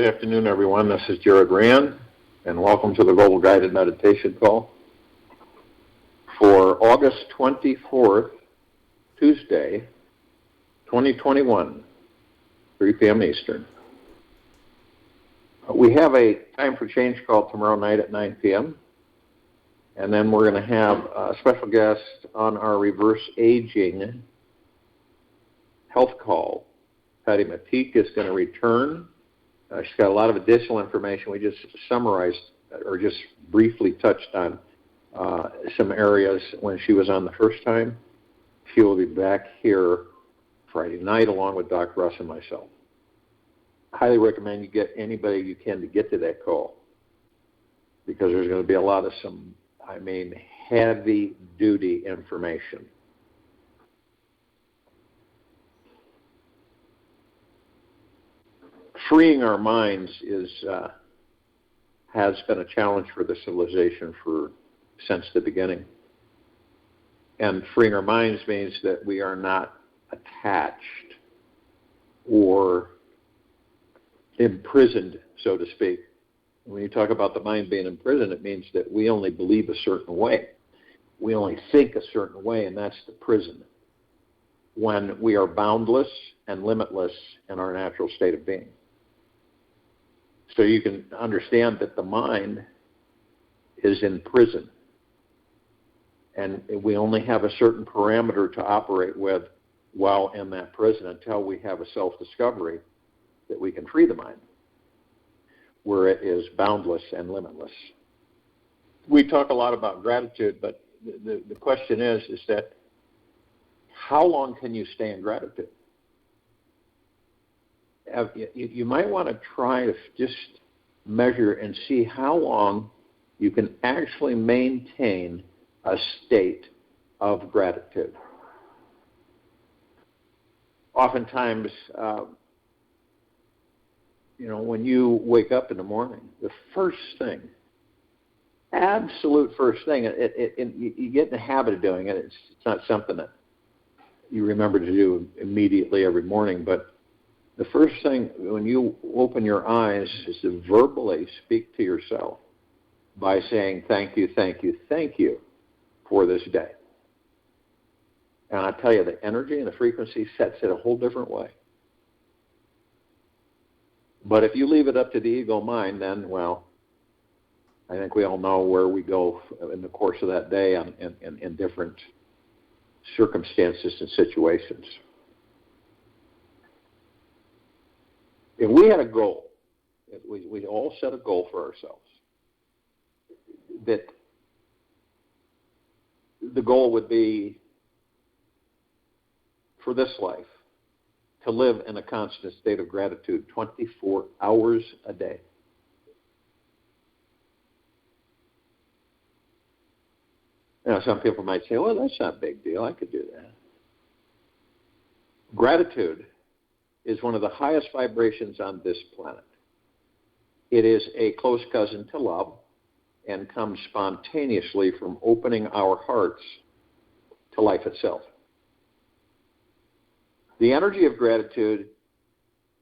afternoon, everyone. This is Jared Rand, and welcome to the Global Guided Meditation Call for August 24th, Tuesday, 2021, 3 p.m. Eastern. We have a time for change call tomorrow night at 9 p.m., and then we're going to have a special guest on our reverse aging health call. Patty Matique is going to return. She's got a lot of additional information. We just summarized or just briefly touched on some areas when she was on the first time. She will be back here Friday night along with Dr. Russ and myself. Highly recommend you get anybody you can to get to that call, because there's going to be a lot of heavy-duty information. Freeing our minds has been a challenge for the civilization since the beginning. And freeing our minds means that we are not attached or imprisoned, so to speak. When you talk about the mind being imprisoned, it means that we only believe a certain way. We only think a certain way, and that's the prison. When we are boundless and limitless in our natural state of being. So you can understand that the mind is in prison. And we only have a certain parameter to operate with while in that prison until we have a self-discovery that we can free the mind, where it is boundless and limitless. We talk a lot about gratitude, but the question is that how long can you stay in gratitude? You might want to try to just measure and see how long you can actually maintain a state of gratitude. Oftentimes, when you wake up in the morning, the first thing, absolute first thing, you get in the habit of doing it. It's not something that you remember to do immediately every morning, but the first thing when you open your eyes is to verbally speak to yourself by saying, thank you, thank you, thank you for this day. And I tell you, the energy and the frequency sets it a whole different way. But if you leave it up to the ego mind, then, well, I think we all know where we go in the course of that day in different circumstances and situations. If we had a goal, if we all set a goal for ourselves, that the goal would be for this life to live in a constant state of gratitude 24 hours a day. Now, some people might say, well, that's not a big deal. I could do that. Gratitude is one of the highest vibrations on this planet. It is a close cousin to love and comes spontaneously from opening our hearts to life itself. The energy of gratitude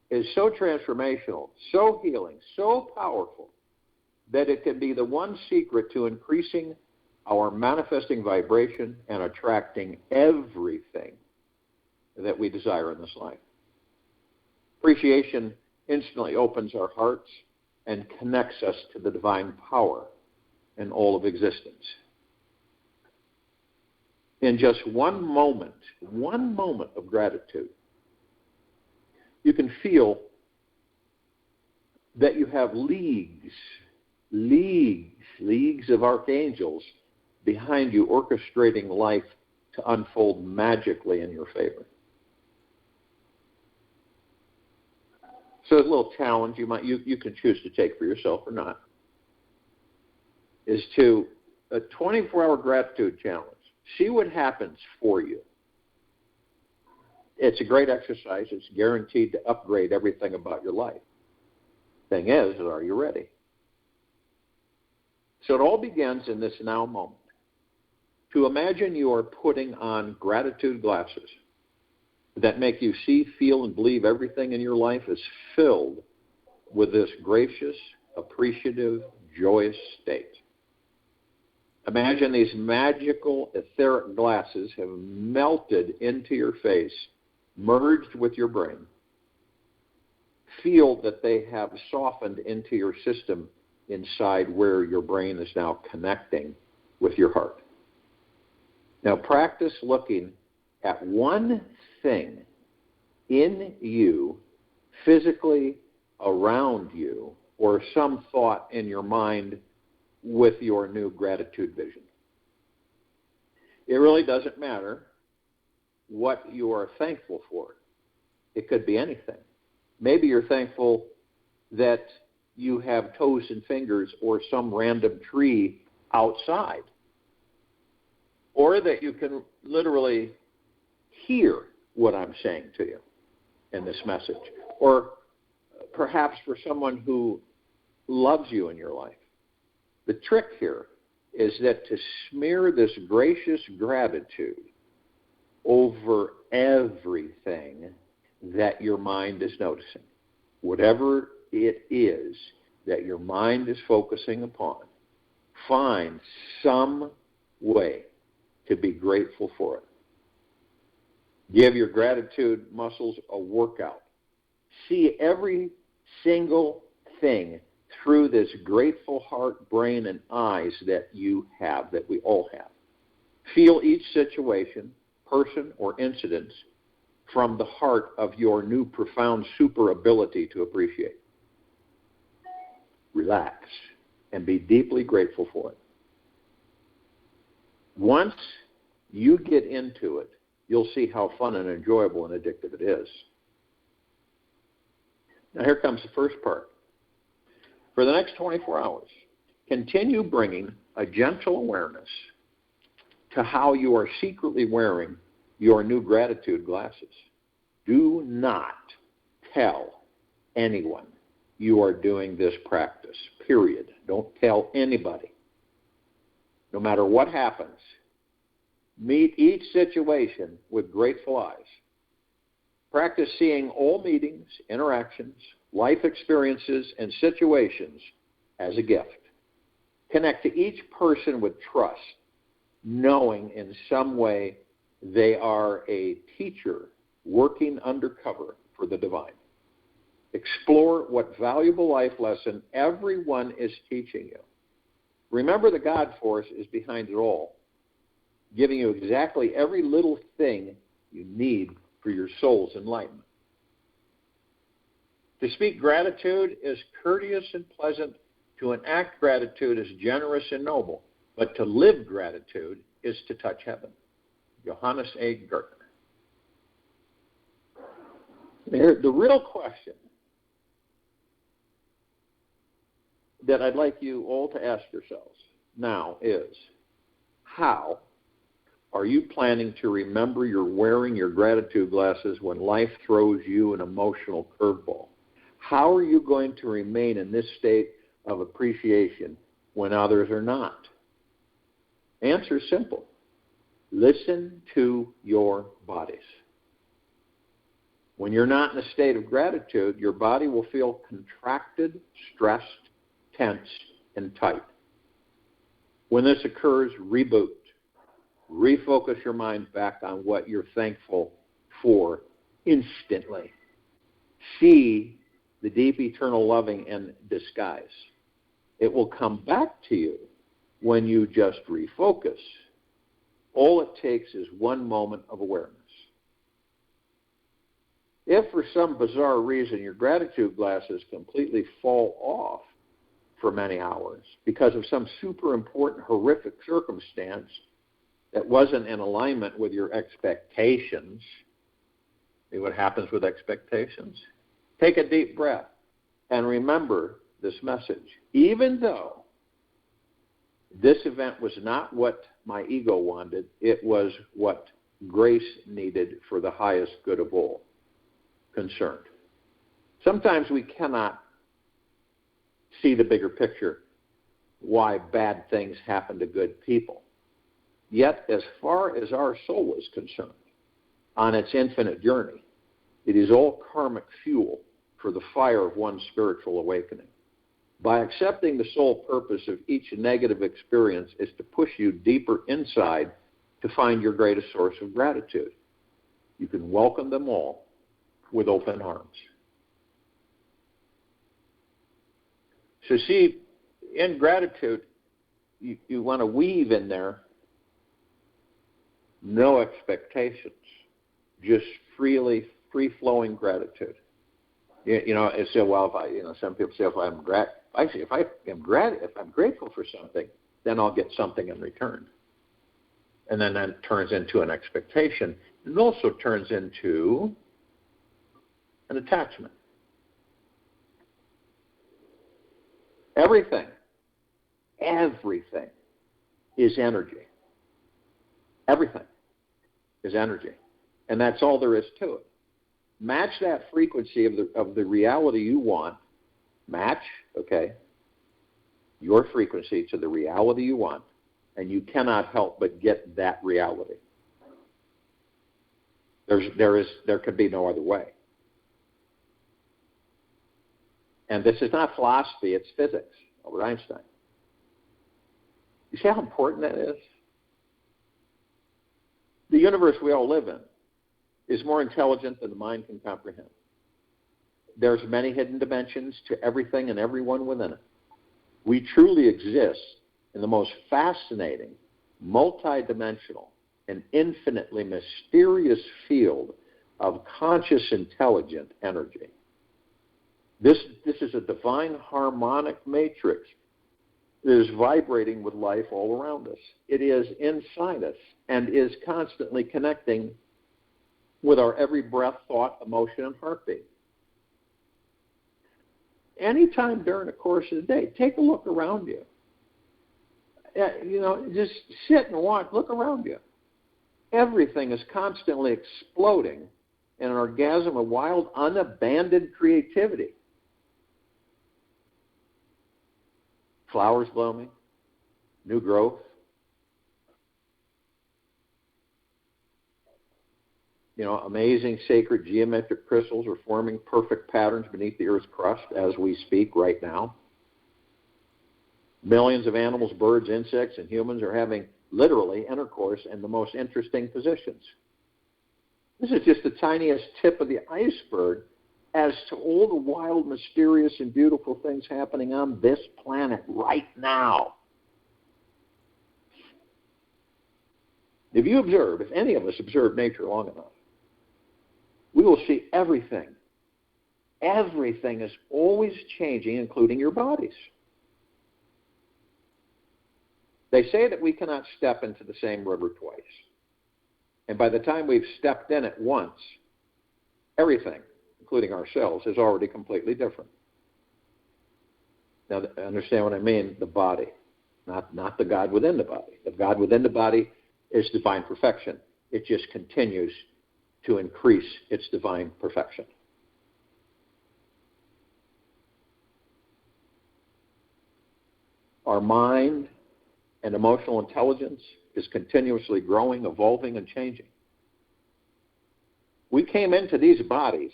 is so transformational, so healing, so powerful, that it can be the one secret to increasing our manifesting vibration and attracting everything that we desire in this life. Appreciation instantly opens our hearts and connects us to the divine power in all of existence. In just one moment of gratitude, you can feel that you have leagues of archangels behind you orchestrating life to unfold magically in your favor. So a little challenge you can choose to take for yourself or not is to a 24-hour gratitude challenge. See what happens for you. It's a great exercise. It's guaranteed to upgrade everything about your life. Thing is, are you ready? So it all begins in this now moment. To imagine you are putting on gratitude glasses that make you see, feel, and believe everything in your life is filled with this gracious, appreciative, joyous state. Imagine these magical etheric glasses have melted into your face, merged with your brain. Feel that they have softened into your system inside where your brain is now connecting with your heart. Now practice looking at one thing in you, physically around you, or some thought in your mind with your new gratitude vision. It really doesn't matter what you are thankful for. It could be anything. Maybe you're thankful that you have toes and fingers or some random tree outside, or that you can literally hear what I'm saying to you in this message, or perhaps for someone who loves you in your life. The trick here is that to smear this gracious gratitude over everything that your mind is noticing. Whatever it is that your mind is focusing upon, find some way to be grateful for it. Give your gratitude muscles a workout. See every single thing through this grateful heart, brain, and eyes that you have, that we all have. Feel each situation, person, or incident from the heart of your new profound super ability to appreciate. Relax and be deeply grateful for it. Once you get into it, you'll see how fun and enjoyable and addictive it is. Now here comes the first part. For the next 24 hours, continue bringing a gentle awareness to how you are secretly wearing your new gratitude glasses. Do not tell anyone you are doing this practice, period. Don't tell anybody. No matter what happens, meet each situation with grateful eyes. Practice seeing all meetings, interactions, life experiences, and situations as a gift. Connect to each person with trust, knowing in some way they are a teacher working undercover for the divine. Explore what valuable life lesson everyone is teaching you. Remember the God force is behind it all, giving you exactly every little thing you need for your soul's enlightenment. To speak gratitude is courteous and pleasant. To enact gratitude is generous and noble. But to live gratitude is to touch heaven. Johannes A. Gertner. The real question that I'd like you all to ask yourselves now is, how are you planning to remember you're wearing your gratitude glasses when life throws you an emotional curveball? How are you going to remain in this state of appreciation when others are not? Answer is simple. Listen to your bodies. When you're not in a state of gratitude, your body will feel contracted, stressed, tense, and tight. When this occurs, reboot. Refocus your mind back on what you're thankful for instantly. See the deep, eternal loving in disguise. It will come back to you when you just refocus. All it takes is one moment of awareness. If for some bizarre reason your gratitude glasses completely fall off for many hours because of some super important, horrific circumstance that wasn't in alignment with your expectations, see what happens with expectations? Take a deep breath and remember this message. Even though this event was not what my ego wanted, it was what grace needed for the highest good of all concerned. Sometimes we cannot see the bigger picture, why bad things happen to good people. Yet, as far as our soul is concerned, on its infinite journey, it is all karmic fuel for the fire of one's spiritual awakening. By accepting the sole purpose of each negative experience is to push you deeper inside to find your greatest source of gratitude. You can welcome them all with open arms. So see, in gratitude, you want to weave in there no expectations, just free-flowing gratitude. You know, it said, well, some people say, if I'm grateful for something, then I'll get something in return. And then that turns into an expectation. It also turns into an attachment. Everything is energy. Everything is energy. And that's all there is to it. Match that frequency of the reality you want. Match, your frequency to the reality you want, and you cannot help but get that reality. There could be no other way. And this is not philosophy, it's physics, Albert Einstein. You see how important that is? The universe we all live in is more intelligent than the mind can comprehend. There's many hidden dimensions to everything and everyone within it. We truly exist in the most fascinating, multidimensional, and infinitely mysterious field of conscious, intelligent energy. This is a divine harmonic matrix that is vibrating with life all around us. It is inside us and is constantly connecting with our every breath, thought, emotion, and heartbeat. Anytime during the course of the day, take a look around you. Just sit and watch, look around you. Everything is constantly exploding in an orgasm of wild, unabandoned creativity. Flowers blooming, new growth. Amazing sacred geometric crystals are forming perfect patterns beneath the Earth's crust as we speak right now. Millions of animals, birds, insects, and humans are having literally intercourse in the most interesting positions. This is just the tiniest tip of the iceberg as to all the wild, mysterious, and beautiful things happening on this planet right now. If any of us observe nature long enough, we will see everything. Everything is always changing, including your bodies. They say that we cannot step into the same river twice. And by the time we've stepped in it once, everything, including ourselves, is already completely different. Now, understand what I mean? The body, not the God within the body. The God within the body is divine perfection. It just continues to increase its divine perfection. Our mind and emotional intelligence is continuously growing, evolving, and changing. We came into these bodies,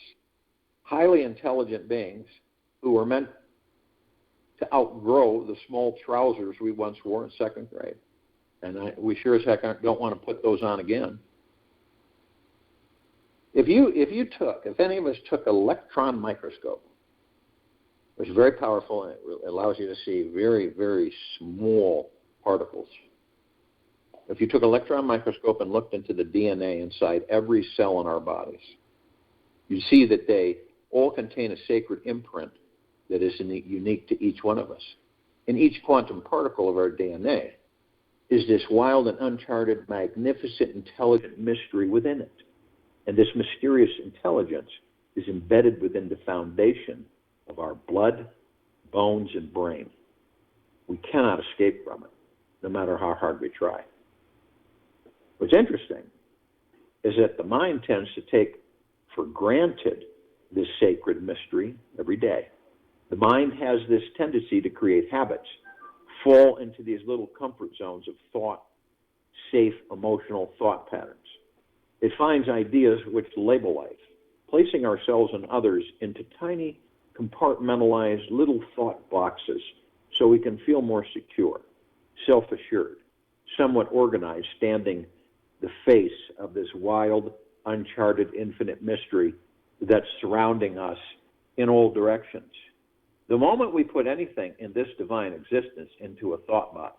highly intelligent beings, who were meant to outgrow the small trousers we once wore in second grade. And we sure as heck don't want to put those on again. If any of us took an electron microscope, which is very powerful and it allows you to see very, very small particles. If you took an electron microscope and looked into the DNA inside every cell in our bodies, you see that they all contain a sacred imprint that is unique to each one of us. And each quantum particle of our DNA is this wild and uncharted, magnificent, intelligent mystery within it. And this mysterious intelligence is embedded within the foundation of our blood, bones, and brain. We cannot escape from it, no matter how hard we try. What's interesting is that the mind tends to take for granted this sacred mystery every day. The mind has this tendency to create habits, fall into these little comfort zones of thought, safe emotional thought patterns. It finds ideas which label life, placing ourselves and others into tiny, compartmentalized little thought boxes so we can feel more secure, self-assured, somewhat organized, standing the face of this wild, uncharted, infinite mystery that's surrounding us in all directions. The moment we put anything in this divine existence into a thought box,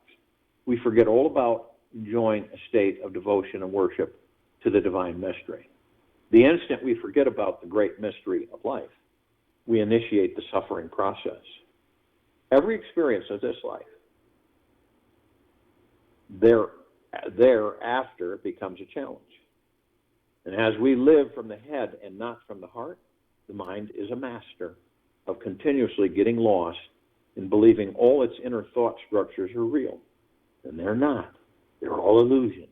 we forget all about enjoying a state of devotion and worship to the divine mystery. The instant we forget about the great mystery of life, we initiate the suffering process. Every experience of this life, thereafter becomes a challenge. And as we live from the head and not from the heart, the mind is a master of continuously getting lost in believing all its inner thought structures are real. And they're not. They're all illusions.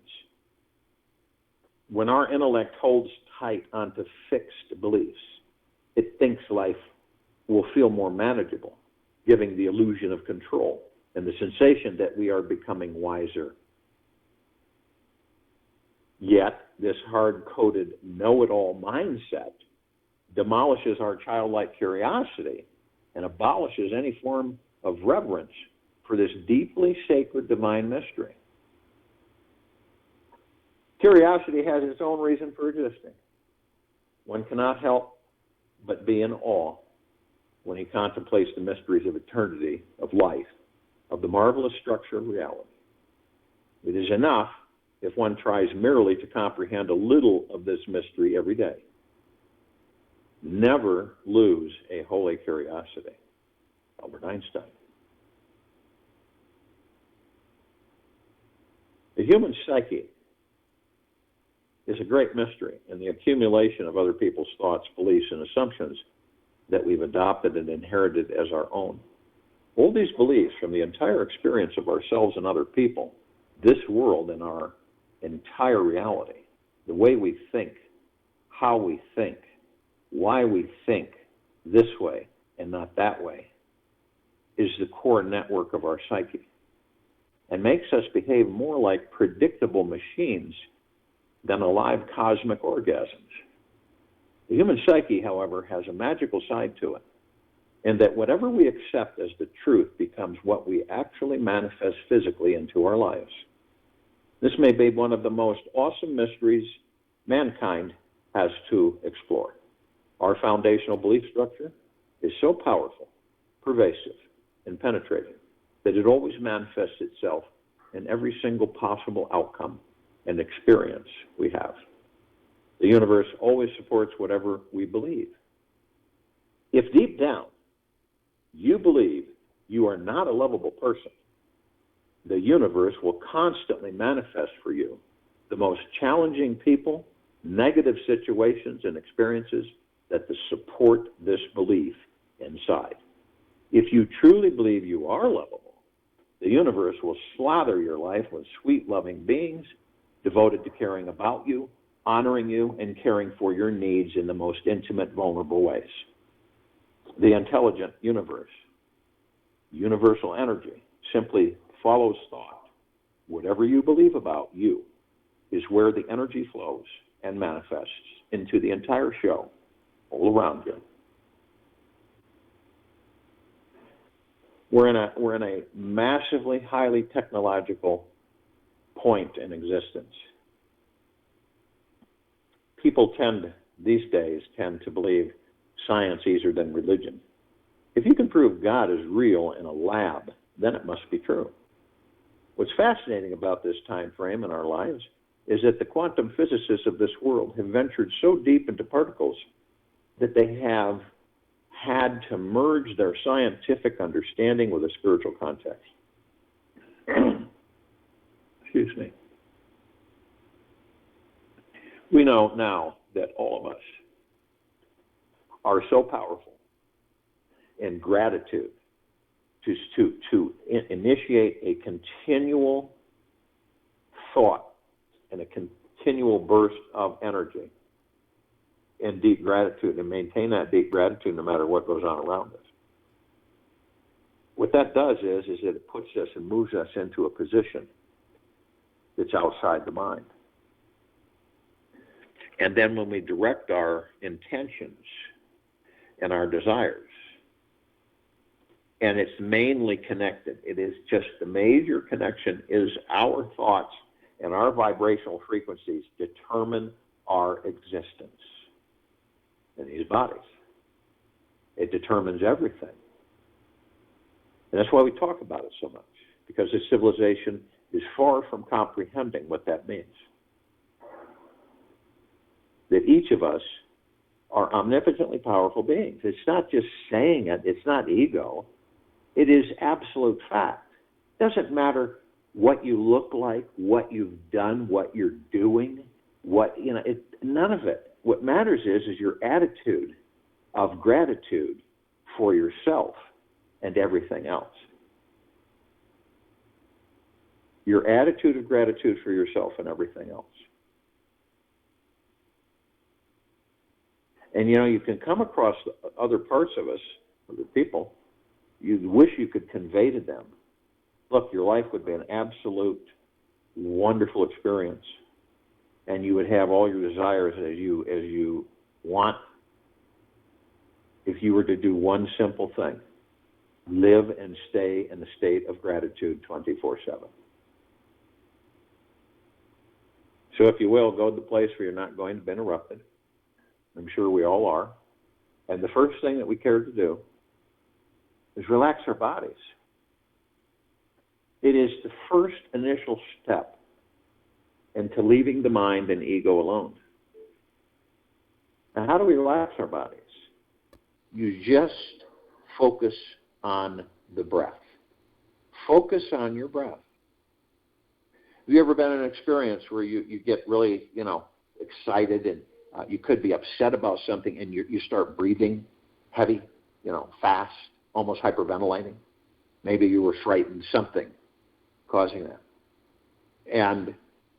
When our intellect holds tight onto fixed beliefs, it thinks life will feel more manageable, giving the illusion of control and the sensation that we are becoming wiser. Yet, this hard-coded know-it-all mindset demolishes our childlike curiosity and abolishes any form of reverence for this deeply sacred divine mystery. Curiosity has its own reason for existing. One cannot help but be in awe when he contemplates the mysteries of eternity, of life, of the marvelous structure of reality. It is enough if one tries merely to comprehend a little of this mystery every day. Never lose a holy curiosity. Albert Einstein. The human psyche is a great mystery in the accumulation of other people's thoughts, beliefs, and assumptions that we've adopted and inherited as our own. All these beliefs from the entire experience of ourselves and other people, this world and our entire reality, the way we think, how we think, why we think this way and not that way, is the core network of our psyche and makes us behave more like predictable machines than alive cosmic orgasms. The human psyche, however, has a magical side to it, in that whatever we accept as the truth becomes what we actually manifest physically into our lives. This may be one of the most awesome mysteries mankind has to explore. Our foundational belief structure is so powerful, pervasive, and penetrating that it always manifests itself in every single possible outcome and experience we have. The universe always supports whatever we believe. If deep down you believe you are not a lovable person, the universe will constantly manifest for you the most challenging people, negative situations, and experiences that support this belief inside. If you truly believe you are lovable, the universe will slather your life with sweet, loving beings devoted to caring about you, honoring you, and caring for your needs in the most intimate, vulnerable ways. The intelligent universe, universal energy, simply follows thought. Whatever you believe about you is where the energy flows and manifests into the entire show all around you. We're in a massively, highly technological point in existence. People these days tend to believe science easier than religion. If you can prove God is real in a lab, then it must be true. What's fascinating about this time frame in our lives is that the quantum physicists of this world have ventured so deep into particles that they have had to merge their scientific understanding with a spiritual context. Excuse me. We know now that all of us are so powerful in gratitude to initiate a continual thought and a continual burst of energy and deep gratitude, and maintain that deep gratitude no matter what goes on around us. What that does is it puts us and moves us into a position that's outside the mind. And then when we direct our intentions and our desires, and it's mainly connected, it is just the major connection is our thoughts and our vibrational frequencies determine our existence in these bodies. It determines everything. And that's why we talk about it so much, because this civilization is far from comprehending what that means. That each of us are omnipotently powerful beings. It's not just saying it, it's not ego. It is absolute fact. It doesn't matter what you look like, what you've done, what you're doing, none of it. What matters is your attitude of gratitude for yourself and everything else. Your attitude of gratitude for yourself and everything else. And you can come across other parts of us, other people, you wish you could convey to them, look, your life would be an absolute wonderful experience, and you would have all your desires as you want if you were to do one simple thing: live and stay in the state of gratitude 24/7. So if you will, go to the place where you're not going to be interrupted. I'm sure we all are. And the first thing that we care to do is relax our bodies. It is the first initial step into leaving the mind and ego alone. Now, how do we relax our bodies? You just focus on the breath. Focus on your breath. Have you ever been in an experience where you get really, excited and you could be upset about something and you start breathing heavy, fast, almost hyperventilating? Maybe you were frightened, something causing that. And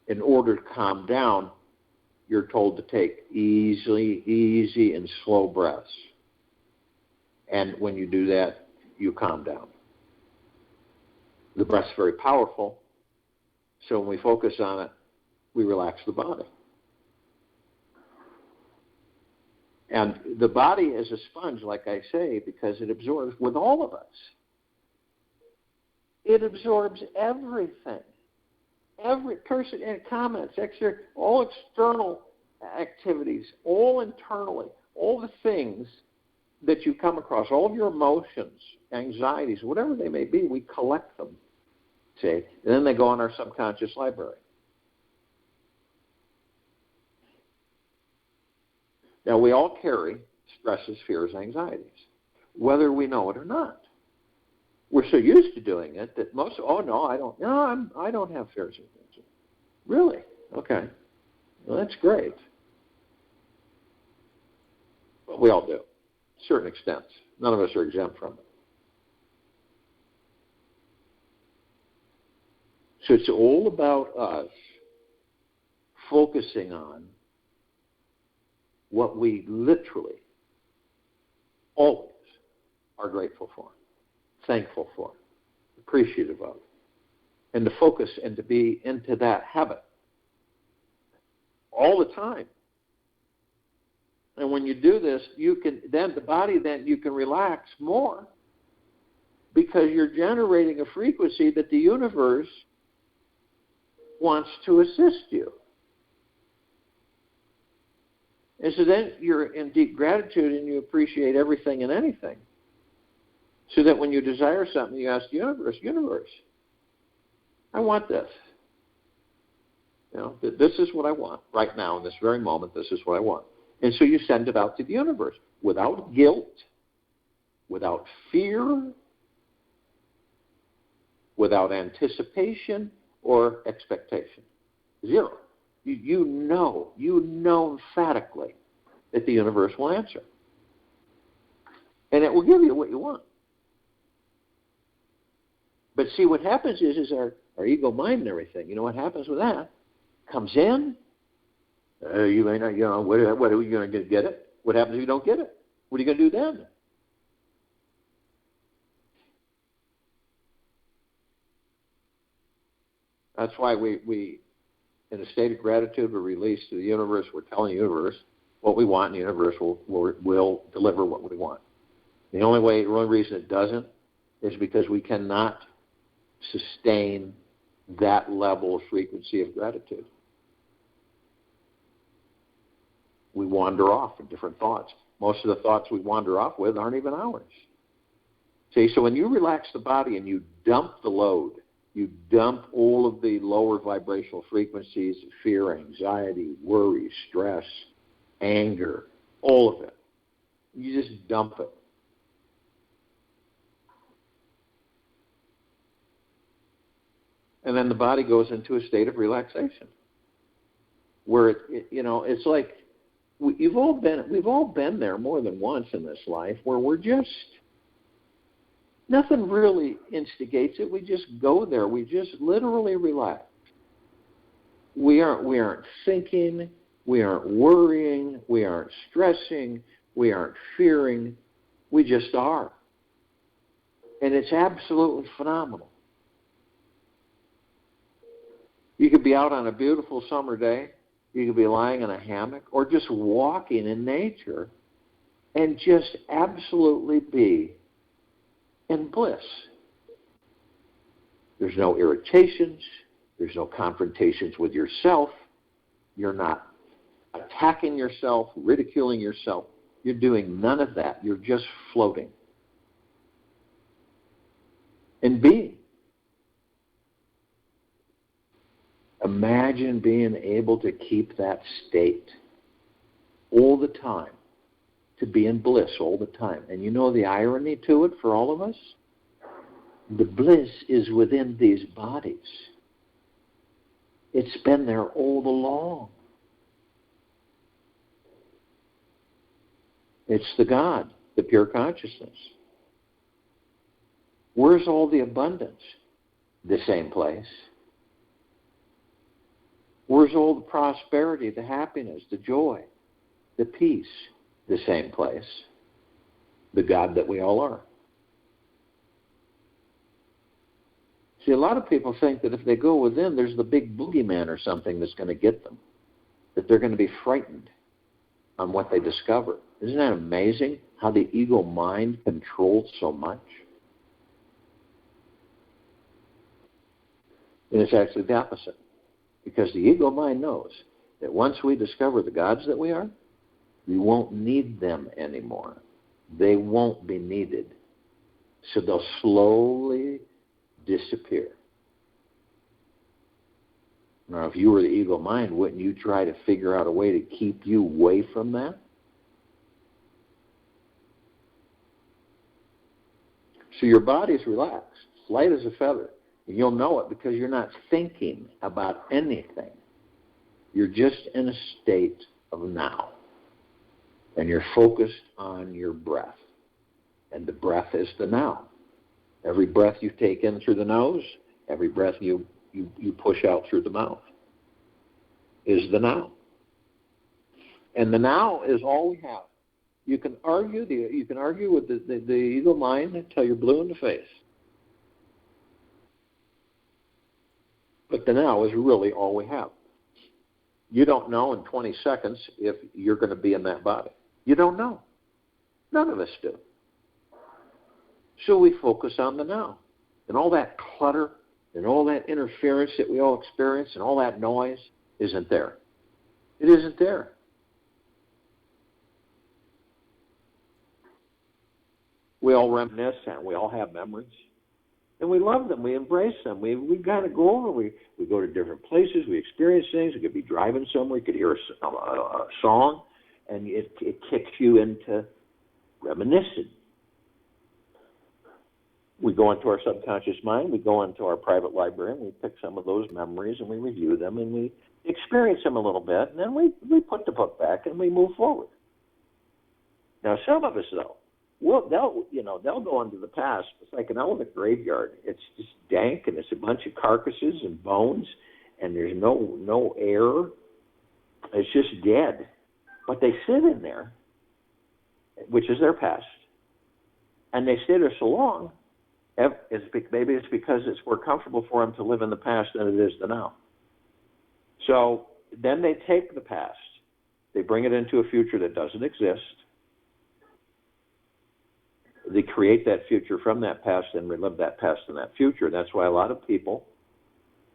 in order to calm down, you're told to take easy and slow breaths. And when you do that, you calm down. The breath's very powerful, so when we focus on it, we relax the body. And the body is a sponge, like I say, because it absorbs with all of us. It absorbs everything. Every person and comments, all external activities, all internally, all the things that you come across, all of your emotions, anxieties, whatever they may be, we collect them, see? And then they go on our subconscious library. Now, we all carry stresses, fears, anxieties, whether we know it or not. We're so used to doing it that I don't have fears and things. Really? Okay. Well, that's great. But we all do, to certain extents. None of us are exempt from it. So it's all about us focusing on what we literally always are grateful for, thankful for, appreciative of, and to focus and to be into that habit all the time. And when you do this, you can relax more because you're generating a frequency that the universe wants to assist you. And so then you're in deep gratitude and you appreciate everything and anything. So that when you desire something, you ask the universe, I want this. This is what I want right now in this very moment. This is what I want. And so you send it out to the universe without guilt, without fear, without anticipation or expectation. Zero. You know emphatically that the universe will answer. And it will give you what you want. But see, what happens is our ego mind and everything, what happens with that? Comes in, you may not, what are you going to get it? What happens if you don't get it? What are you going to do then? That's why we in a state of gratitude, we release to the universe. We're telling the universe what we want, and the universe will deliver what we want. The only reason it doesn't is because we cannot sustain that level of frequency of gratitude. We wander off in different thoughts. Most of the thoughts we wander off with aren't even ours. See, so when you relax the body and you dump the load, you dump all of the lower vibrational frequencies, fear, anxiety, worry, stress, anger, all of it. You just dump it. And then the body goes into a state of relaxation, where it's like we've all been there more than once in this life, where we're just nothing really instigates it. We just go there. We just literally relax. We aren't thinking. We aren't worrying. We aren't stressing. We aren't fearing. We just are, and it's absolutely phenomenal. You could be out on a beautiful summer day. You could be lying in a hammock or just walking in nature and just absolutely be in bliss. There's no irritations. There's no confrontations with yourself. You're not attacking yourself, ridiculing yourself. You're doing none of that. You're just floating and being. Imagine being able to keep that state all the time, to be in bliss all the time. And you know the irony to it for all of us? The bliss is within these bodies. It's been there all along. It's the God, the pure consciousness. Where's all the abundance? The same place. Where's all the prosperity, the happiness, the joy, the peace? The same place. The God that we all are. See, a lot of people think that if they go within, there's the big boogeyman or something that's going to get them, that they're going to be frightened on what they discover. Isn't that amazing how the ego mind controls so much? And it's actually the opposite. Because the ego mind knows that once we discover the gods that we are, we won't need them anymore. They won't be needed. So they'll slowly disappear. Now, if you were the ego mind, wouldn't you try to figure out a way to keep you away from that? So your body's relaxed, light as a feather. And you'll know it because you're not thinking about anything. You're just in a state of now. And you're focused on your breath. And the breath is the now. Every breath you take in through the nose, every breath you push out through the mouth is the now. And the now is all we have. You can argue with the ego mind until you're blue in the face. But the now is really all we have. You don't know in 20 seconds if you're going to be in that body. You don't know. None of us do. So we focus on the now. And all that clutter and all that interference that we all experience and all that noise isn't there. It isn't there. We all reminisce and we all have memories. And we love them. We embrace them. We kind of go over. We go to different places. We experience things. We could be driving somewhere. You could hear a song, and it kicks you into reminiscing. We go into our subconscious mind. We go into our private library, and we pick some of those memories, and we review them, and we experience them a little bit, and then we put the book back, and we move forward. Now, some of us, though, they'll go into the past. It's like an elephant graveyard. It's just dank, and it's a bunch of carcasses and bones, and there's no air. It's just dead. But they sit in there, which is their past, and they stay there so long. Maybe it's because it's more comfortable for them to live in the past than it is the now. So then they take the past, they bring it into a future that doesn't exist. They create that future from that past and relive that past in that future. That's why a lot of people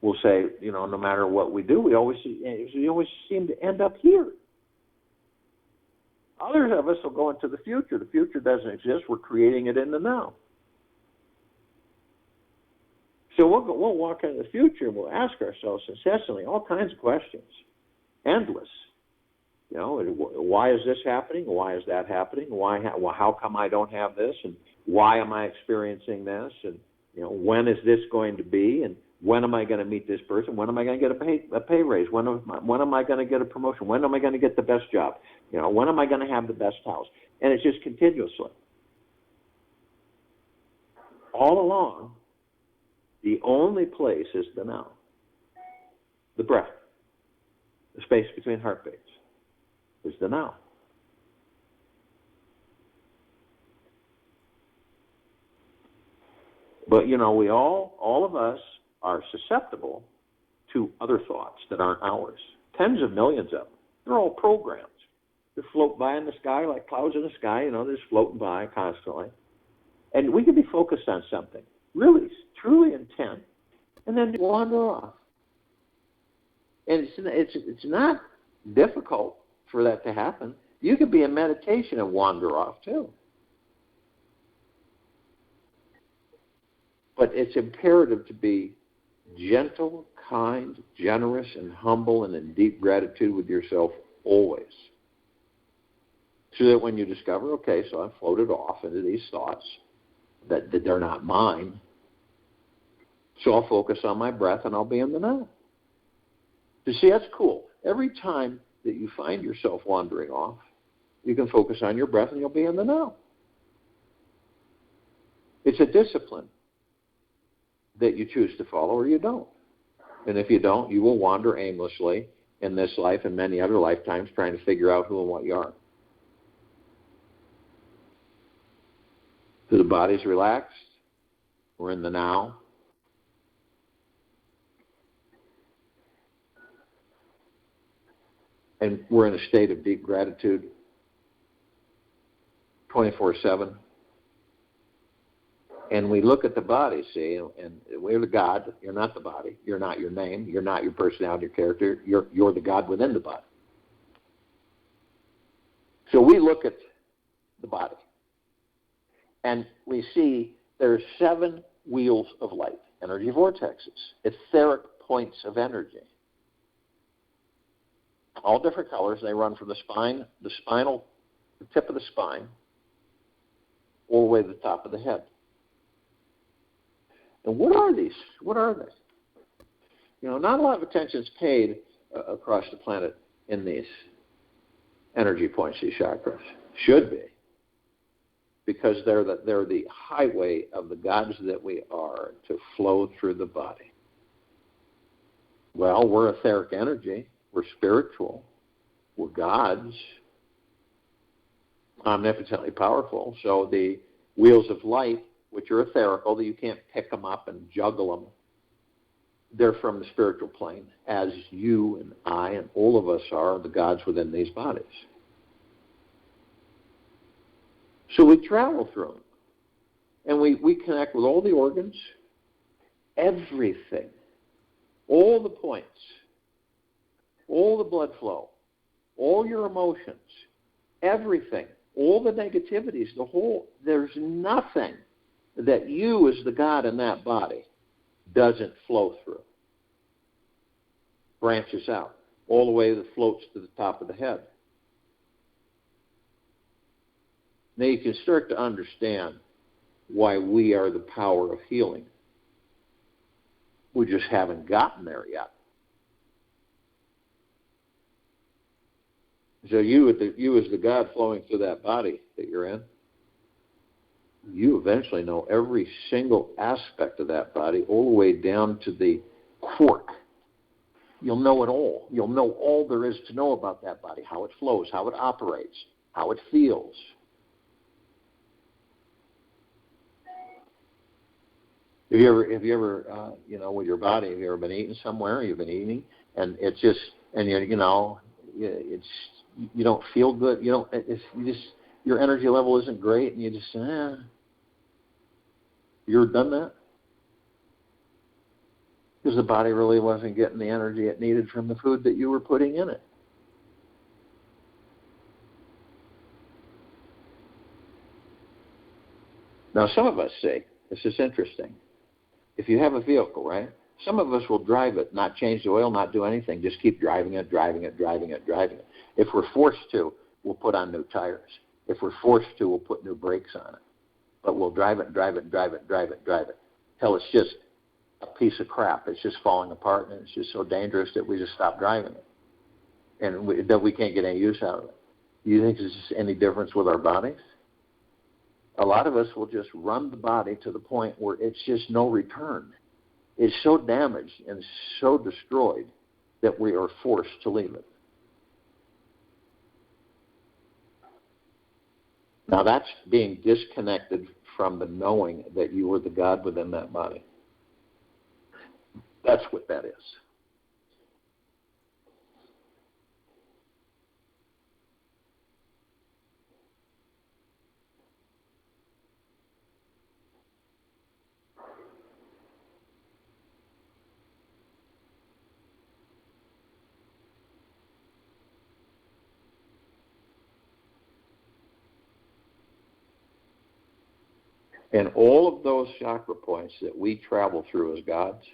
will say, no matter what we do, we always seem to end up here. Others of us will go into the future. The future doesn't exist. We're creating it in the now. So we'll walk into the future and we'll ask ourselves incessantly all kinds of questions, endless. Why is this happening? Why is that happening? How come I don't have this? And why am I experiencing this? And when is this going to be? And when am I going to meet this person? When am I going to get a pay raise? When am I going to get a promotion? When am I going to get the best job? When am I going to have the best house? And it's just continuously. All along, the only place is the now. The breath. The space between heartbeats is the now. But, we all of us are susceptible to other thoughts that aren't ours. Tens of millions of them. They're all programs. They float by in the sky like clouds in the sky, they're just floating by constantly. And we can be focused on something, really, truly intent, and then wander off. And it's not difficult for that to happen. You could be in meditation and wander off too. But it's imperative to be gentle, kind, generous, and humble, and in deep gratitude with yourself always. So that when you discover, okay, so I've floated off into these thoughts, that they're not mine, so I'll focus on my breath and I'll be in the now. You see, that's cool. Every time that you find yourself wandering off, you can focus on your breath and you'll be in the now. It's a discipline that you choose to follow or you don't. And if you don't, you will wander aimlessly in this life and many other lifetimes trying to figure out who and what you are. So the body's relaxed. We're in the now. And we're in a state of deep gratitude 24/7. And we look at the body, see, and we're the God. You're not the body. You're not your name. You're not your personality, your character. You're the God within the body. So we look at the body, and we see there's 7 wheels of light, energy vortexes, etheric points of energy. All different colors. They run from the spine, the tip of the spine, all the way to the top of the head. And what are these? What are they? Not a lot of attention is paid across the planet in these energy points, these chakras. Should be. Because they're the highway of the gods that we are to flow through the body. Well, we're etheric energy. We're spiritual. We're gods. Omnipotently powerful. So the wheels of light, which are etherical, that you can't pick them up and juggle them, they're from the spiritual plane, as you and I and all of us are the gods within these bodies. So we travel through them. And we connect with all the organs, everything, all the points, all the blood flow, all your emotions, everything, all the negativities, there's nothing that you as the God in that body doesn't flow through. Branches out, all the way that floats to the top of the head. Now you can start to understand why we are the power of healing. We just haven't gotten there yet. So you as the God flowing through that body that you're in, you eventually know every single aspect of that body, all the way down to the quark. You'll know it all. You'll know all there is to know about that body, how it flows, how it operates, how it feels. Have you ever, with your body, have you ever been eating somewhere? You've been eating, and it's just, and you don't feel good. Your energy level isn't great, and you just you ever done that? Because the body really wasn't getting the energy it needed from the food that you were putting in it. Now, some of us say, this is interesting, if you have a vehicle, right, some of us will drive it, not change the oil, not do anything, just keep driving it. If we're forced to, we'll put on new tires. If we're forced to, we'll put new brakes on it. But we'll drive it till it's just a piece of crap. It's just falling apart, and it's just so dangerous that we just stop driving it. And that we can't get any use out of it. Do you think there's any difference with our bodies? A lot of us will just run the body to the point where it's just no return. It's so damaged and so destroyed that we are forced to leave it. Now that's being disconnected from the knowing that you are the God within that body. That's what that is. And all of those chakra points that we travel through as gods,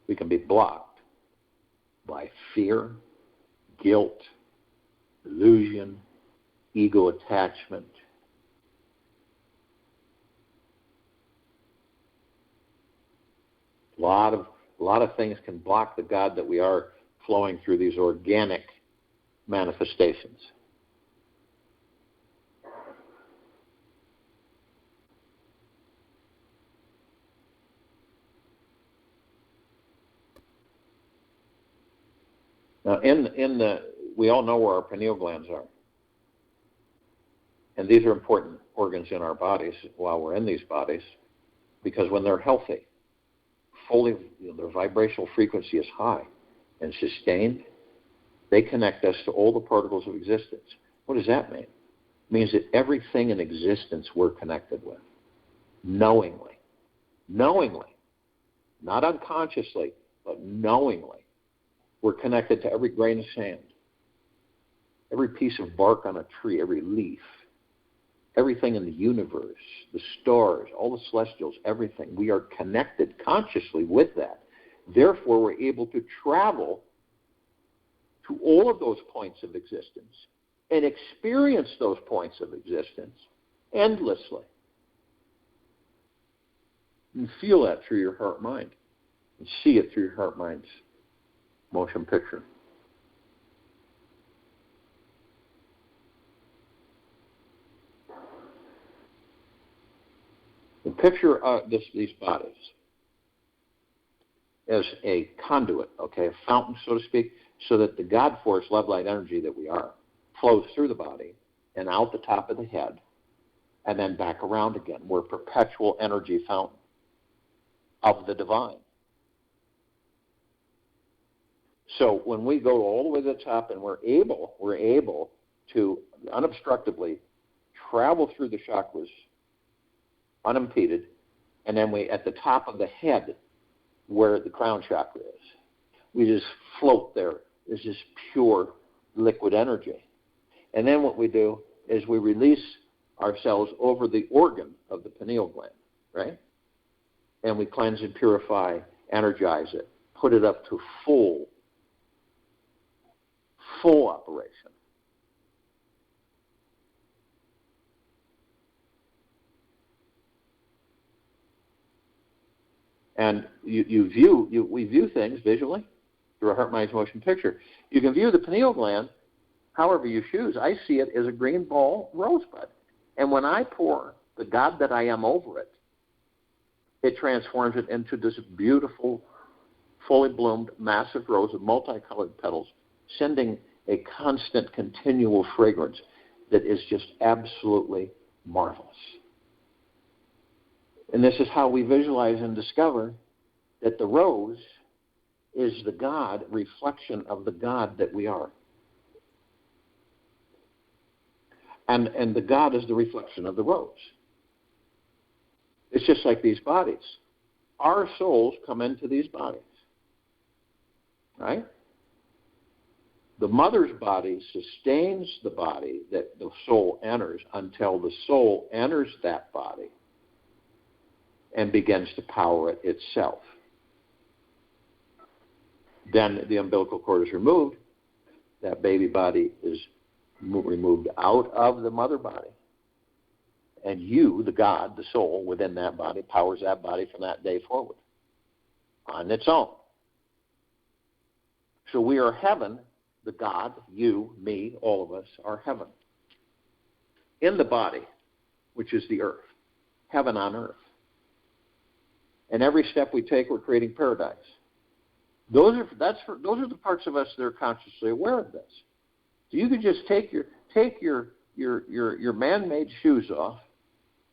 we can be blocked by fear, guilt, illusion, ego attachment. A lot of things can block the God that we are flowing through these organic manifestations. Now, we all know where our pineal glands are. And these are important organs in our bodies while we're in these bodies, because when they're healthy, their vibrational frequency is high and sustained, they connect us to all the particles of existence. What does that mean? It means that everything in existence we're connected with, knowingly, not unconsciously, but knowingly. We're connected to every grain of sand, every piece of bark on a tree, every leaf, everything in the universe, the stars, all the celestials, everything. We are connected consciously with that. Therefore, we're able to travel to all of those points of existence and experience those points of existence endlessly. And feel that through your heart-mind and see it through your heart-mind's motion picture. And picture these bodies as a conduit, okay, a fountain, so to speak, so that the God force, love, light, energy that we are flows through the body and out the top of the head and then back around again. We're a perpetual energy fountain of the divine. So when we go all the way to the top and we're able to unobstructedly travel through the chakras unimpeded, and then we, at the top of the head where the crown chakra is, we just float there. It's just pure liquid energy. And then what we do is we release ourselves over the organ of the pineal gland, right? And we cleanse and purify, energize it, put it up to full operation. And we view things visually through a heart, mind, motion picture. You can view the pineal gland however you choose. I see it as a green ball rosebud. And when I pour the God that I am over it, it transforms it into this beautiful, fully bloomed, massive rose of multicolored petals, sending a constant, continual fragrance that is just absolutely marvelous. And this is how we visualize and discover that the rose is the God, reflection of the God that we are. And the God is the reflection of the rose. It's just like these bodies. Our souls come into these bodies, right? The mother's body sustains the body that the soul enters until the soul enters that body and begins to power it itself. Then the umbilical cord is removed. That baby body is removed out of the mother body. And you, the God, the soul within that body, powers that body from that day forward on its own. So we are heaven, the God, you, me, all of us are heaven. In the body, which is the earth. Heaven on earth. And every step we take, we're creating paradise. Those are the parts of us that are consciously aware of this. So you could just take your man-made shoes off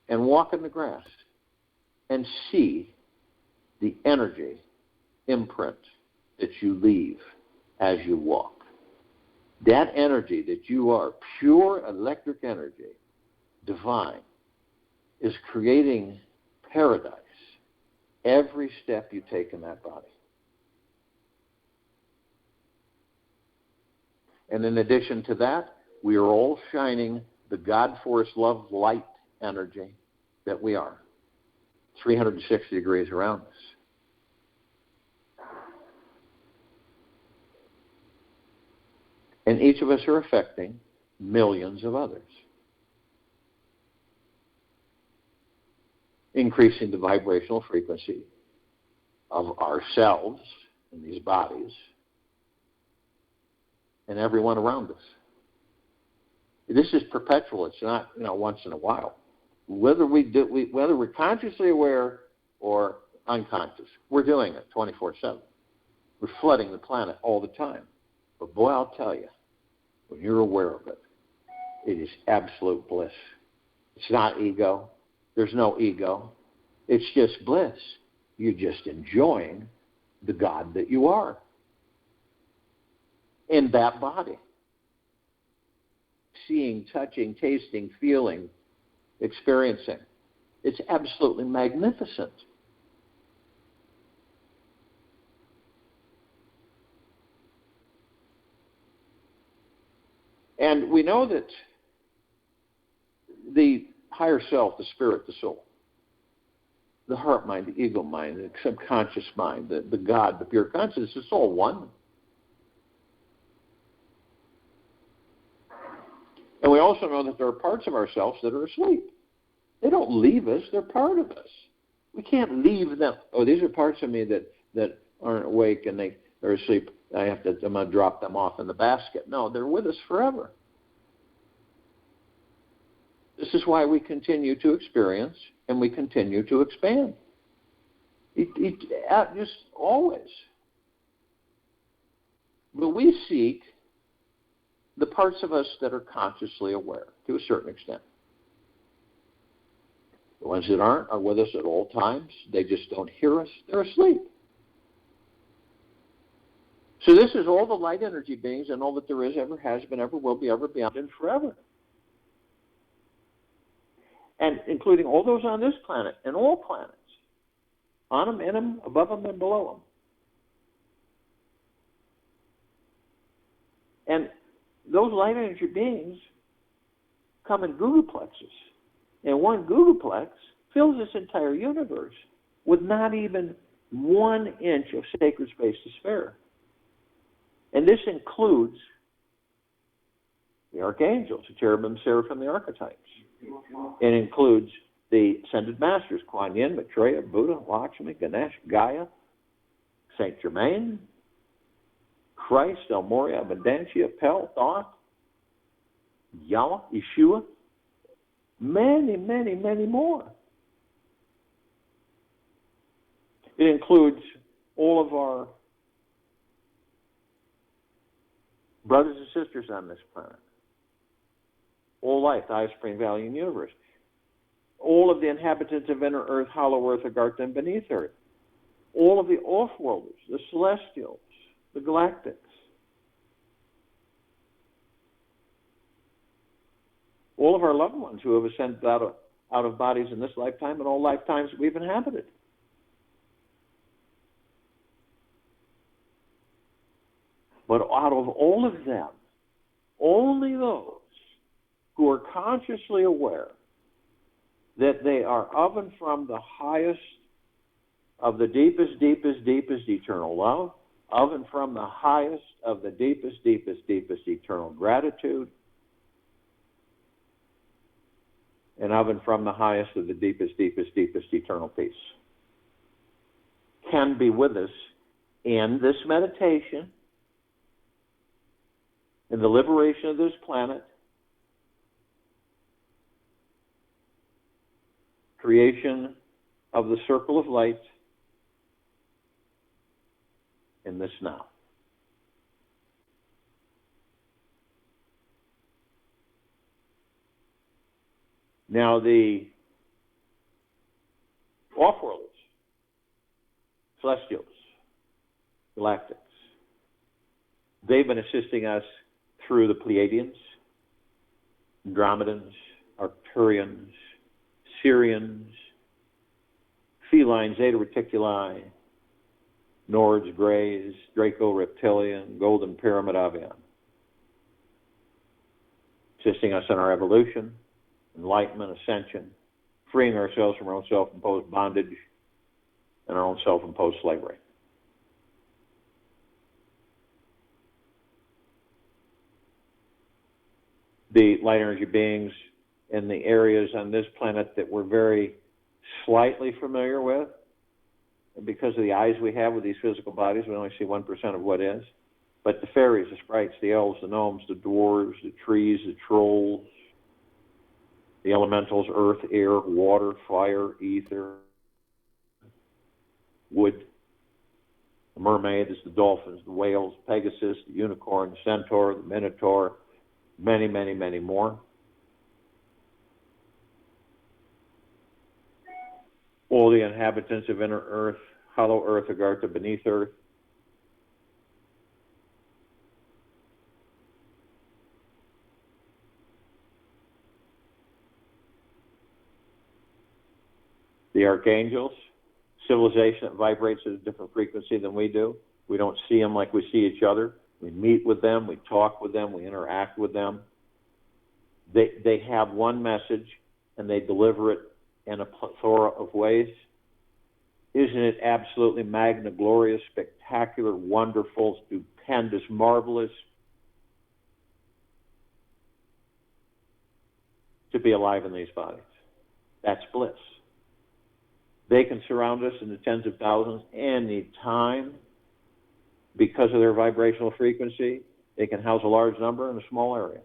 and walk in the grass and see the energy imprint that you leave as you walk. That energy that you are, pure electric energy, divine, is creating paradise every step you take in that body. And in addition to that, we are all shining the God force, love, light energy that we are, 360 degrees around us. And each of us are affecting millions of others, increasing the vibrational frequency of ourselves in these bodies and everyone around us. This is perpetual. It's not, once in a while. Whether we're consciously aware or unconscious, we're doing it 24/7. We're flooding the planet all the time. But boy, I'll tell you, when you're aware of it, it is absolute bliss. It's not ego. There's no ego. It's just bliss. You're just enjoying the God that you are in that body. Seeing, touching, tasting, feeling, experiencing. It's absolutely magnificent. And we know that the higher self, the spirit, the soul, the heart mind, the ego mind, the subconscious mind, the God, the pure consciousness, it's all one. And we also know that there are parts of ourselves that are asleep. They don't leave us, they're part of us. We can't leave them. Oh, these are parts of me that aren't awake and they're asleep. I'm going to drop them off in the basket. No, they're with us forever. This is why we continue to experience and we continue to expand. Just always. But we seek the parts of us that are consciously aware to a certain extent. The ones that aren't are with us at all times. They just don't hear us. They're asleep. So this is all the light energy beings and all that there is, ever has been, ever will be, ever beyond, and forever. And including all those on this planet and all planets. On them, in them, above them, and below them. And those light energy beings come in gigaplexes. And one gigaplex fills this entire universe with not even 1 inch of sacred space to spare. And this includes the archangels, the cherubim, seraphim, the archetypes. It includes the ascended masters, Kuan Yin, Maitreya, Buddha, Lakshmi, Ganesh, Gaia, Saint Germain, Christ, El Morya, Abundantia, Pel, Thoth, Yahweh, Yeshua, many, many, many more. It includes all of our brothers and sisters on this planet. All life, the highest supreme value in the universe. All of the inhabitants of inner earth, hollow earth, Agartha, and beneath earth. all of the off-worlders, the celestials, the galactics. All of our loved ones who have ascended out of bodies in this lifetime and all lifetimes we've inhabited. But out of all of them, only those who are consciously aware that they are of and from the highest of the deepest, deepest, deepest eternal love, of and from the highest of the deepest, deepest, deepest eternal gratitude, and of and from the highest of the deepest, deepest, deepest eternal peace, can be with us in this meditation, in the liberation of this planet, creation of the circle of light in this now. Now the off-worlders, celestials, galactics, they've been assisting us through the Pleiadians, Andromedans, Arcturians, Sirians, Feline, Zeta Reticuli, Nords, Greys, Draco Reptilian, Golden Pyramid Avian, assisting us in our evolution, enlightenment, ascension, freeing ourselves from our own self-imposed bondage and our own self-imposed slavery. The light energy beings in the areas on this planet that we're very slightly familiar with, and because of the eyes we have with these physical bodies, we only see 1% of what is. But the fairies, the sprites, the elves, the gnomes, the dwarves, the trees, the trolls, the elementals, earth, air, water, fire, ether, wood, the mermaids, the dolphins, the whales, Pegasus, the unicorn, the centaur, the minotaur, many, many, many more. All the inhabitants of inner earth, hollow earth, Agartha, beneath earth. The archangels, civilization that vibrates at a different frequency than we do. We don't see them like we see each other. We meet with them, we talk with them, we interact with them. They have one message and they deliver it in a plethora of ways. Isn't it absolutely magna, glorious, spectacular, wonderful, stupendous, marvelous to be alive in these bodies? That's bliss. They can surround us in the tens of thousands any time. Because of their vibrational frequency, they can house a large number in a small area.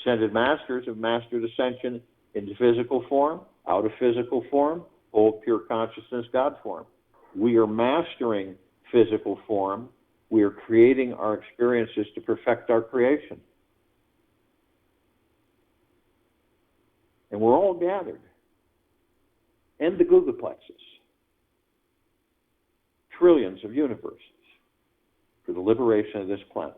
Ascended masters have mastered ascension into physical form, out of physical form, whole pure consciousness, God form. We are mastering physical form. We are creating our experiences to perfect our creation. And we're all gathered in the Googleplexes, trillions of universes, for the liberation of this planet,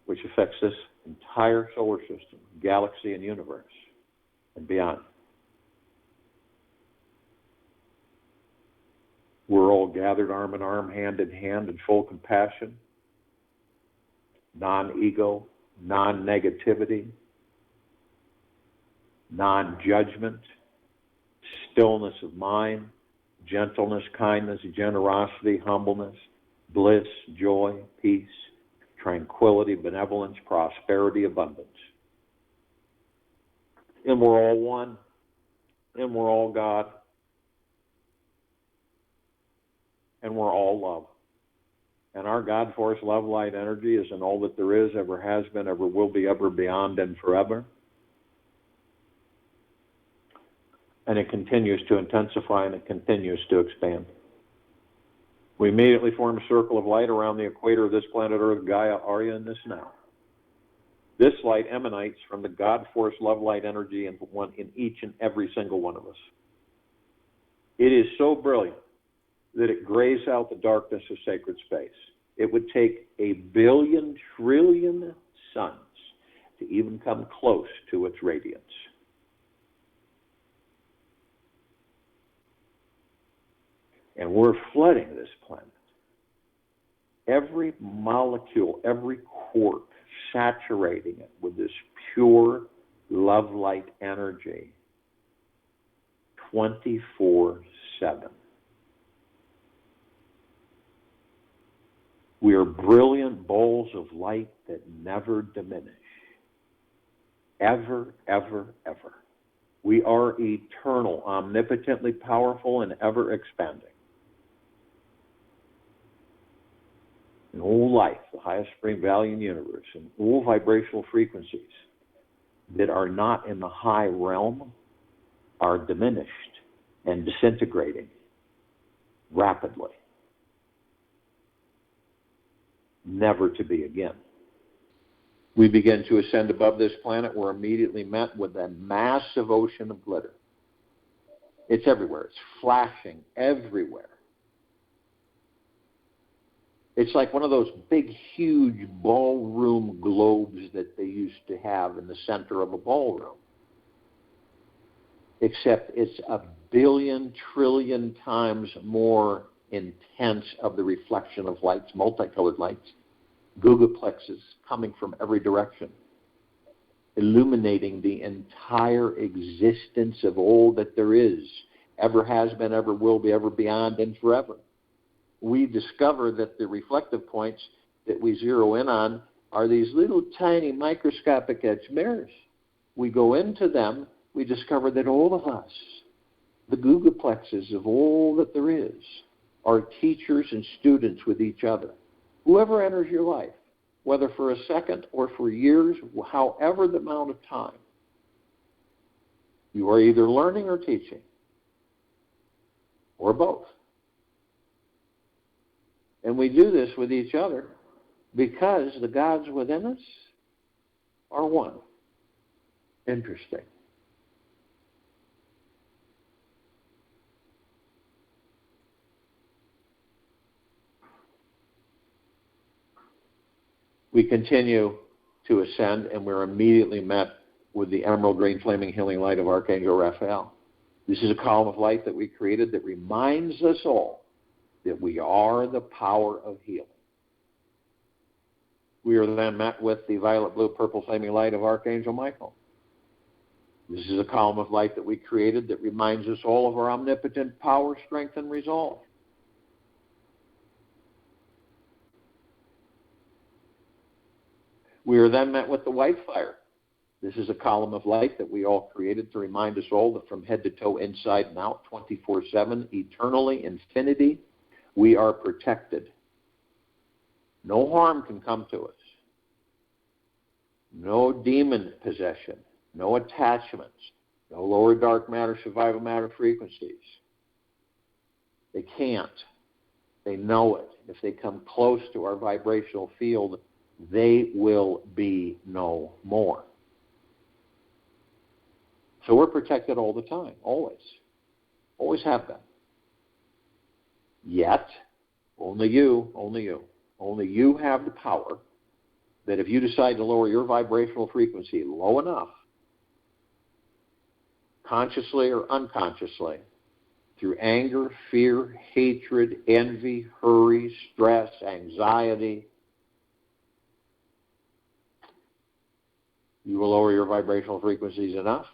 which affects this entire solar system, galaxy, and universe, and beyond. We're all gathered arm in arm, hand in hand, in full compassion, non-ego, non-negativity, non-judgment, stillness of mind, gentleness, kindness, generosity, humbleness, bliss, joy, peace, tranquility, benevolence, prosperity, abundance. And we're all one, and we're all God, and we're all love. And our God force, love, light, energy is in all that there is, ever has been, ever will be, ever beyond, and forever. And it continues to intensify and it continues to expand. We immediately form a circle of light around the equator of this planet Earth, Gaia, Arya, and this now. This light emanates from the God force, love, light, energy in each and every single one of us. It is so brilliant that it grays out the darkness of sacred space. It would take 1 billion trillion suns to even come close to its radiance. And we're flooding this planet. Every molecule, every quark, saturating it with this pure love light energy 24/7. We are brilliant balls of light that never diminish. Ever, ever, ever. We are eternal, omnipotently powerful, and ever expanding. And all life, the highest supreme value in the universe, and all vibrational frequencies that are not in the high realm are diminished and disintegrating rapidly, never to be again. We begin to ascend above this planet. We're immediately met with a massive ocean of glitter. It's everywhere. It's flashing everywhere. It's like one of those big, huge ballroom globes that they used to have in the center of a ballroom. Except it's 1 billion trillion times more intense of the reflection of lights, multicolored lights, gogoplexes coming from every direction, illuminating the entire existence of all that there is, ever has been, ever will be, ever beyond, and forever. We discover that the reflective points that we zero in on are these little tiny microscopic edge mirrors. We go into them, we discover that all of us, the gogoplexes of all that there is, are teachers and students with each other. Whoever enters your life, whether for a second or for years, however the amount of time, you are either learning or teaching, or both. And we do this with each other because the gods within us are one. Interesting. We continue to ascend, and we're immediately met with the emerald green flaming healing light of Archangel Raphael. This is a column of light that we created that reminds us all that we are the power of healing. We are then met with the violet, blue, purple flaming light of Archangel Michael. This is a column of light that we created that reminds us all of our omnipotent power, strength, and resolve. We are then met with the white fire. This is a column of light that we all created to remind us all that from head to toe, inside and out, 24/7, eternally, infinity, we are protected. No harm can come to us. No demon possession, no attachments, no lower dark matter, survival matter frequencies. They can't. They know it. If they come close to our vibrational field, they will be no more. So we're protected all the time, always. Always have been. Yet, only you have the power that if you decide to lower your vibrational frequency low enough, consciously or unconsciously, through anger, fear, hatred, envy, hurry, stress, anxiety, you will lower your vibrational frequencies enough,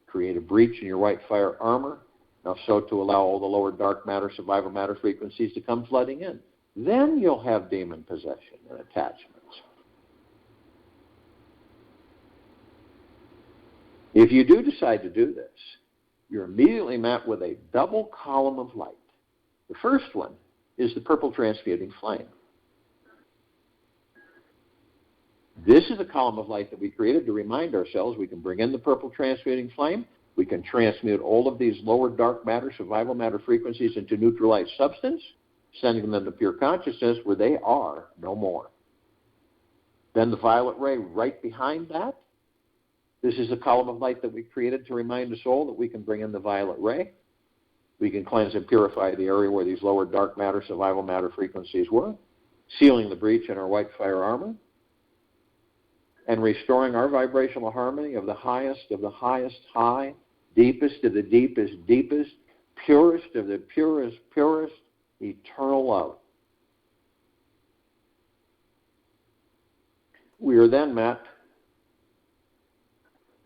create a breach in your white fire armor, enough so to allow all the lower dark matter, survival matter frequencies to come flooding in. Then you'll have demon possession and attachments. If you do decide to do this, you're immediately met with a double column of light. The first one is the purple transmuting flame. This is a column of light that we created to remind ourselves we can bring in the purple transmuting flame. We can transmute all of these lower dark matter, survival matter frequencies into neutralized substance, sending them to pure consciousness where they are no more. Then the violet ray right behind that. This is a column of light that we created to remind us all that we can bring in the violet ray. We can cleanse and purify the area where these lower dark matter, survival matter frequencies were, sealing the breach in our white fire armor, and restoring our vibrational harmony of the highest high, deepest of the deepest, purest of the purest, eternal love. We are then met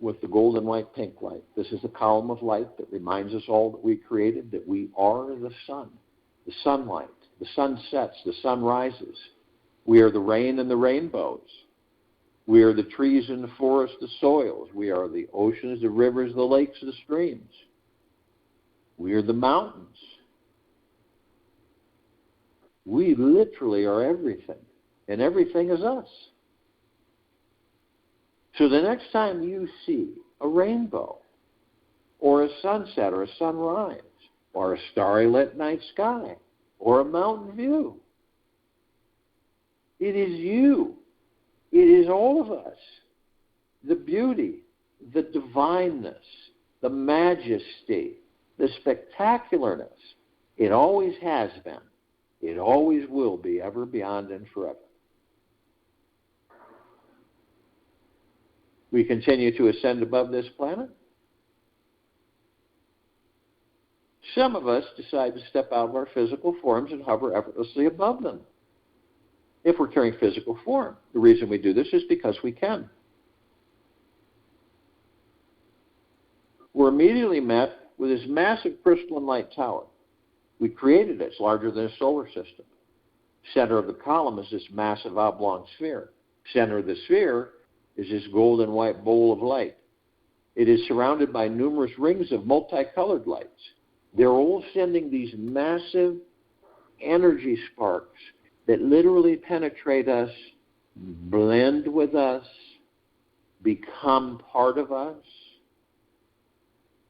with the golden white pink light. This is a column of light that reminds us all that we created, that we are the sun, the sunlight. The sun sets, the sun rises. We are the rain and the rainbows. We are the trees and the forests, the soils. We are the oceans, the rivers, the lakes, the streams. We are the mountains. We literally are everything, and everything is us. So the next time you see a rainbow, or a sunset, or a sunrise, or a starry lit night sky, or a mountain view, it is you. It is all of us. The beauty, the divineness, the majesty, the spectacularness. It always has been. It always will be, ever, beyond, and forever. We continue to ascend above this planet. Some of us decide to step out of our physical forms and hover effortlessly above them. If we're carrying physical form, the reason we do this is because we can. We're immediately met with this massive crystalline light tower. We created it. It's larger than a solar system. Center of the column is this massive oblong sphere. Center of the sphere is this golden white bowl of light. It is surrounded by numerous rings of multicolored lights. They're all sending these massive energy sparks that literally penetrate us, blend with us, become part of us.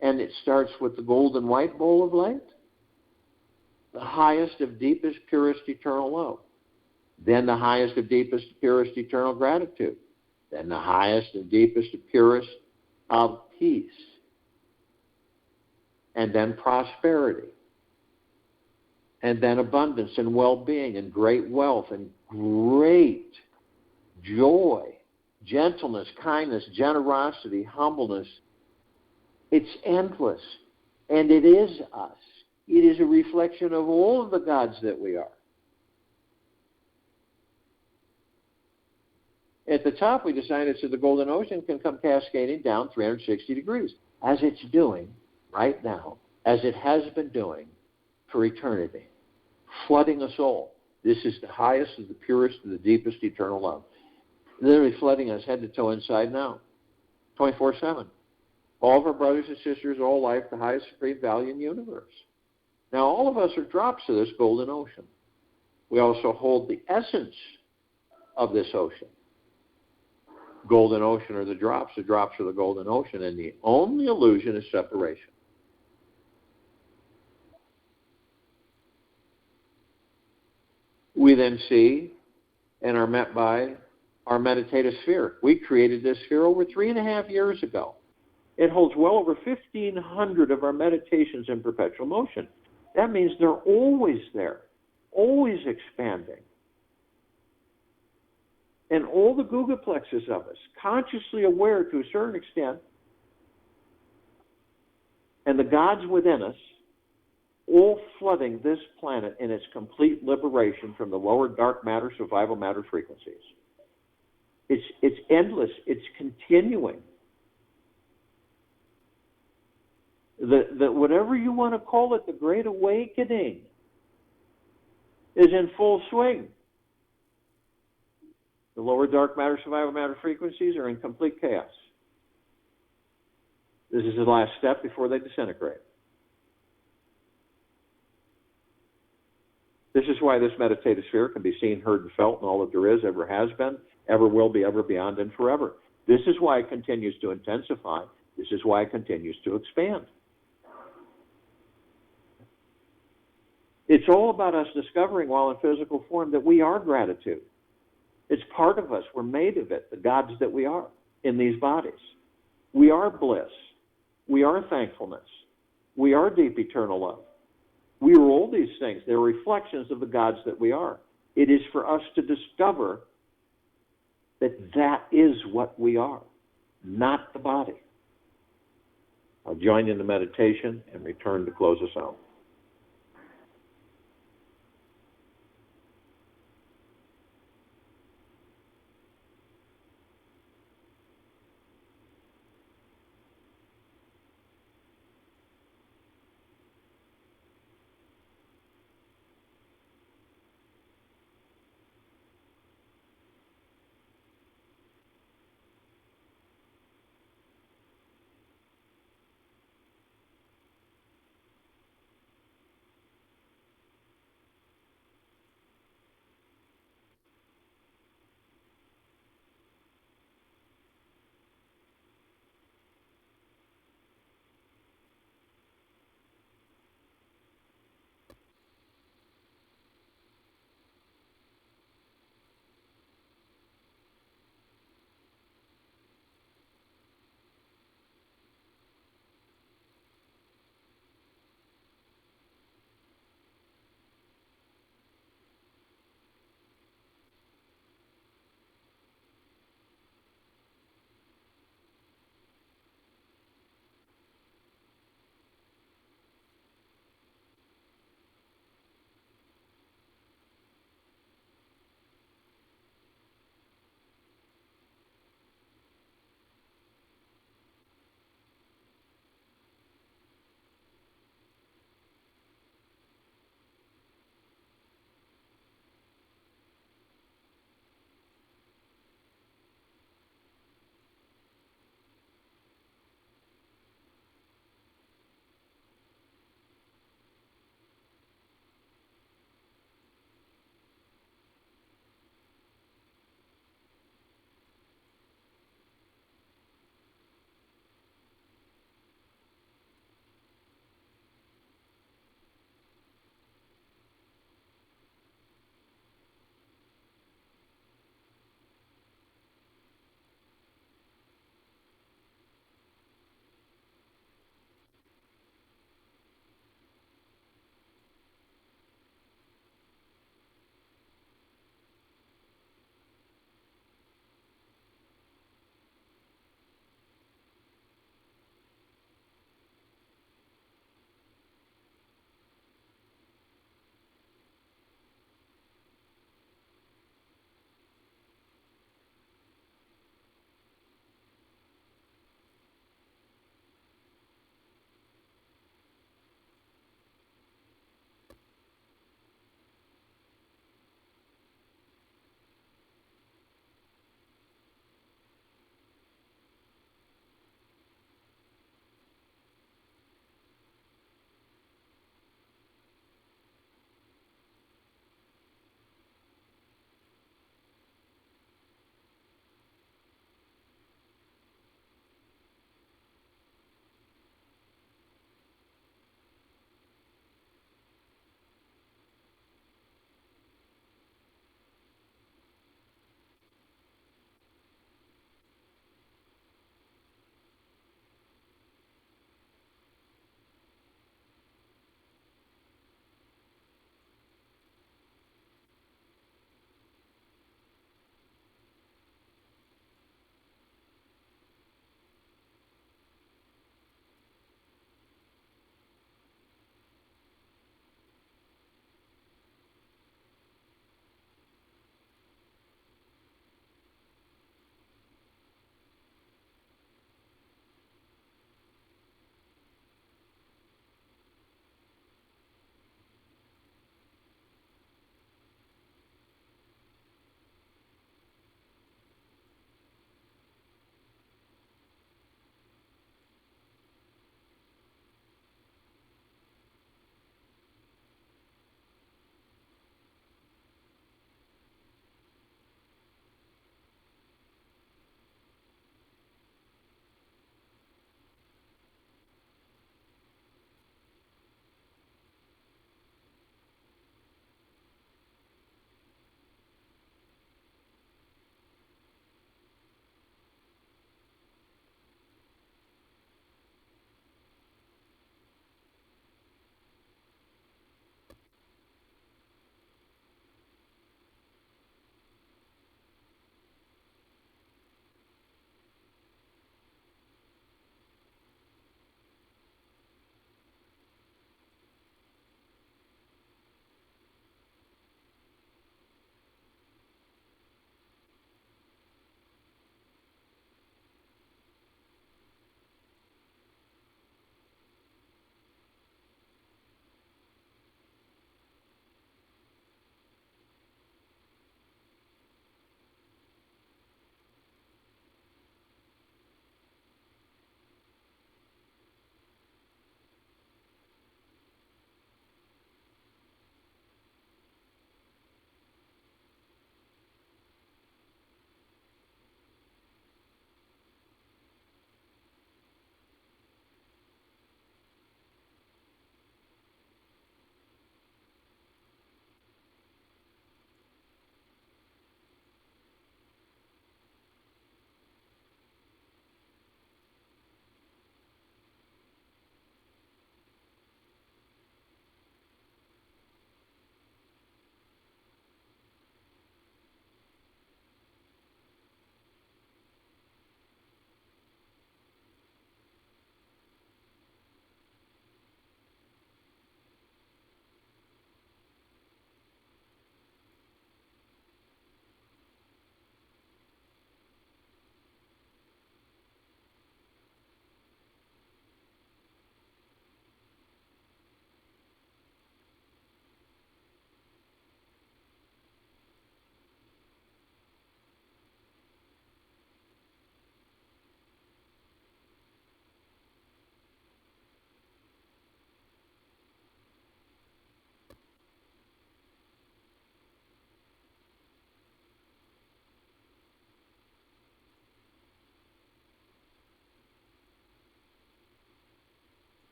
And it starts with the golden white bowl of light, the highest of deepest, purest, eternal love. Then the highest of deepest, purest, eternal gratitude. Then the highest and deepest, purest of peace. And then prosperity. And then abundance and well-being and great wealth and great joy, gentleness, kindness, generosity, humbleness. It's endless. And it is us. It is a reflection of all of the gods that we are. At the top, we decided so the golden ocean can come cascading down 360 degrees, as it's doing right now, as it has been doing for eternity, flooding us all. This is the highest of the purest of the deepest eternal love. Literally flooding us head to toe inside now, 24/7. All of our brothers and sisters, all life, the highest supreme value in the universe. Now, all of us are drops of this golden ocean. We also hold the essence of this ocean. Golden ocean are the drops of the golden ocean, and the only illusion is separation. We then see and are met by our meditative sphere. We created this sphere over 3.5 years ago. It holds well over 1,500 of our meditations in perpetual motion. That means they're always there, always expanding. And all the Gugaplexes of us, consciously aware to a certain extent, and the gods within us, all flooding this planet in its complete liberation from the lower dark matter, survival matter frequencies. It's endless. It's continuing. The whatever you want to call it, the Great Awakening, is in full swing. The lower dark matter, survival matter frequencies are in complete chaos. This is the last step before they disintegrate. This is why this meditative sphere can be seen, heard, and felt in all that there is, ever has been, ever will be, ever beyond, and forever. This is why it continues to intensify. This is why it continues to expand. It's all about us discovering while in physical form that we are gratitude. It's part of us. We're made of it, the gods that we are in these bodies. We are bliss. We are thankfulness. We are deep eternal love. We are all these things. They're reflections of the gods that we are. It is for us to discover that that is what we are, not the body. I'll join in the meditation and return to close us out.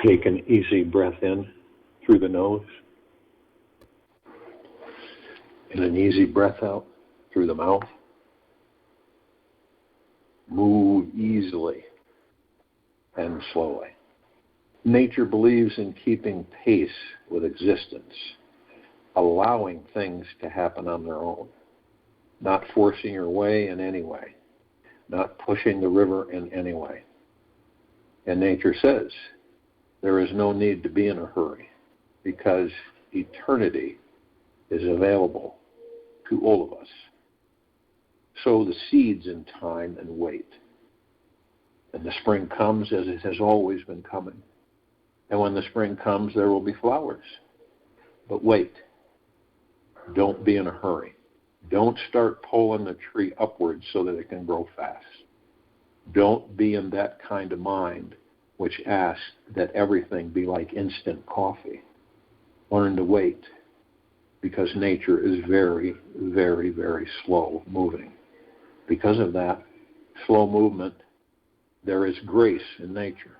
Take an easy breath in through the nose and an easy breath out through the mouth. Move easily and slowly. Nature believes in keeping pace with existence, allowing things to happen on their own, not forcing your way in any way, not pushing the river in any way. And nature says there is no need to be in a hurry because eternity is available to all of us. Sow the seeds in time and wait. And the spring comes as it has always been coming. And when the spring comes, there will be flowers. But wait. Don't be in a hurry. Don't start pulling the tree upwards so that it can grow fast. Don't be in that kind of mind which asks that everything be like instant coffee. Learn to wait, because nature is very, very, very slow moving. Because of that slow movement, there is grace in nature.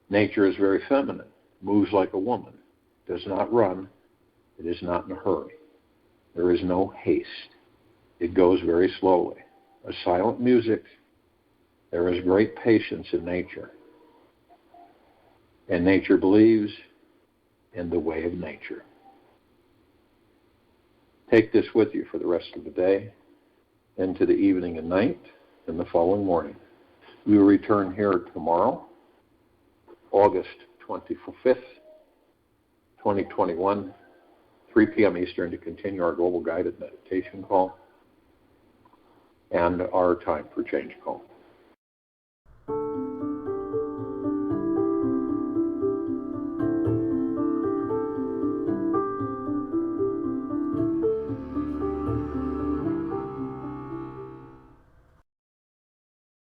Nature is very feminine, moves like a woman, does not run, it is not in a hurry. There is no haste. It goes very slowly. A silent music, there is great patience in nature. And nature believes in the way of nature. Take this with you for the rest of the day, into the evening and night, and the following morning. We will return here tomorrow, August 25th, 2021, 3 p.m. Eastern, to continue our Global Guided Meditation call and our Time for Change call.